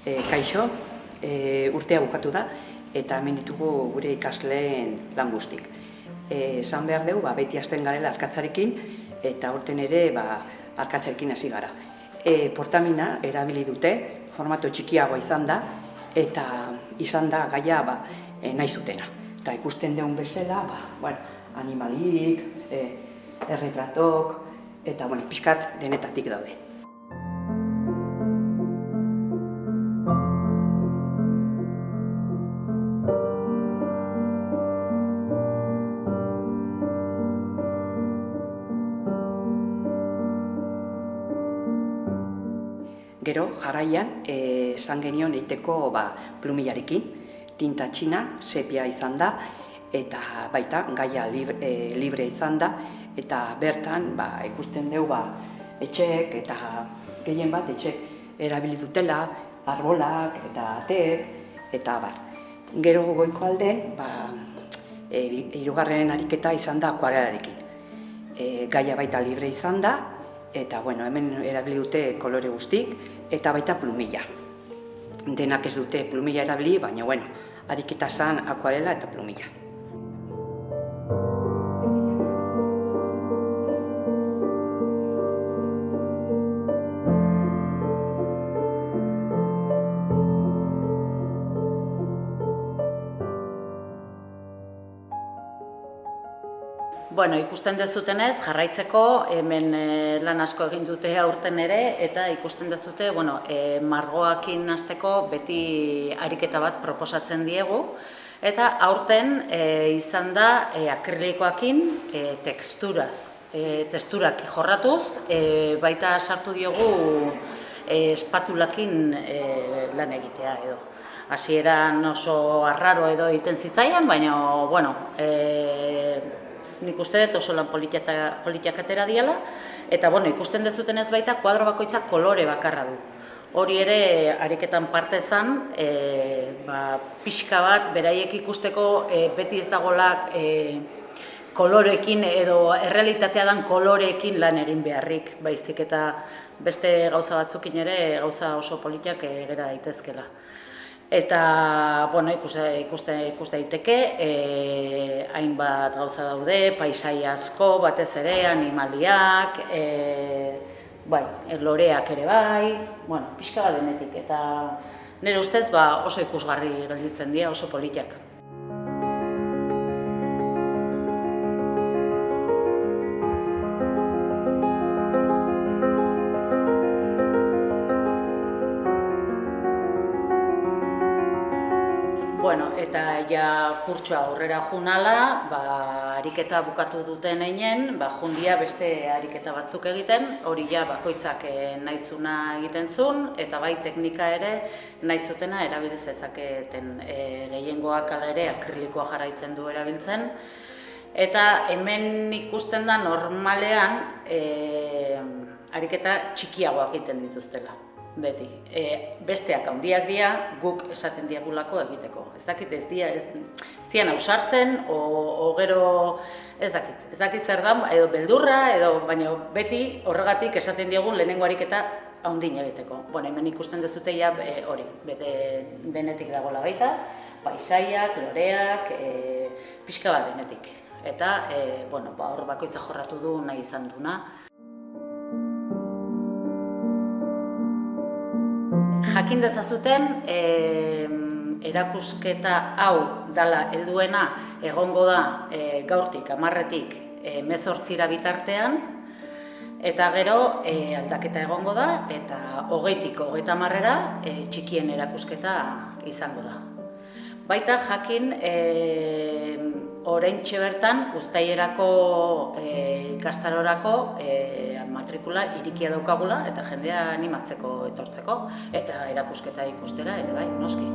Kaixo, urtea bukatu da eta hemen ditugu gure ikasleen lan guztik. Esan behar dugu, beti hasten garela arkatzarekin eta aurten ere arkatzarekin hasi gara. Portamina erabili dute, formato txikiagoa izan da eta izan da gaia nahi zutena. Eta ikusten dugun bezala, animalik, erretratok eta pixkat denetatik daude. Gero, jarraian, esan genion egiteko plumillarekin, tinta txina, sepia izan da, eta baita gaia libre izan da, eta bertan ikusten dugu etxek eta gehien bat etxek erabili dutela, arbolak eta ateek, eta bar. Gero goiko alden, hirugarren ariketa izan da akuarelarekin. Gaia baita libre izan da, eta hemen erabili dute kolore guztik, eta baita plumilla. Denak ez dute plumilla erabili, baina ariketa zan akuarela eta plumilla. Ikusten dezutenez, jarraitzeko hemen lan asko egin dute aurten ere, eta ikusten dezute, margoakin hasteko beti ariketa bat proposatzen diegu, eta aurten izan da akrilikoakin testurak jorratuz, baita sartu diogu espatulakin lan egitea edo. Hasieran oso arraro edo egiten zitzaian, baina, nik uste dut oso lan politiak atera diala, eta ikusten dezutenez baita kuadro bakoitzak kolore bakarra du. Hori ere ariketan parte zan, pixka bat beraiek ikusteko beti ez dagoela koloreekin edo errealitatea dan koloreekin lan egin beharrik, baizik eta beste gauza batzukin ere gauza oso politiak gera daitezkela. Eta, ikuste daiteke, hainbat gauza daude, paisai asko, batez ere, animaliak, loreak ere bai, pixka bat denetik. Eta nire ustez oso ikusgarri gelditzen dira, oso politiak. Eta kurtsoa aurrera junala, ariketa bukatu duten einen, jundia beste ariketa batzuk egiten, hori bakoitzak nahizuna egiten zuen, eta bai teknika ere nahizutena erabili zezaketen. Gehiengoak hala ere akrilikoa jarraitzen du erabiltzen, eta hemen ikusten da normalean ariketa txikiagoak egiten dituztela. Beti. Besteak handiak dira, guk esaten diagulako egiteko. Ez dakit ez dian ausartzen, o gero ez dakit zer da, edo beldurra, baina beti horregatik esaten diagun lehenengo ariketa handin egiteko. Hemen ikusten dezute hori, bete denetik dagoela baita, paisaiak, loreak, pixka bat denetik. Eta hor bakoitza jorratu du nahi izan duna. Jakin dezazuten, erakusketa hau dela helduena egongo da gaurtik, 10-etik 18 bitartean, eta gero aldaketa egongo da, eta 20-tik 30-era txikien erakusketa izango da. Baita jakin, oraintxe bertan, uztailerako ikastarorako matrikula irikia daukagula eta jendea animatzeko etortzeko eta erakusketa ikustera ere bai, noski.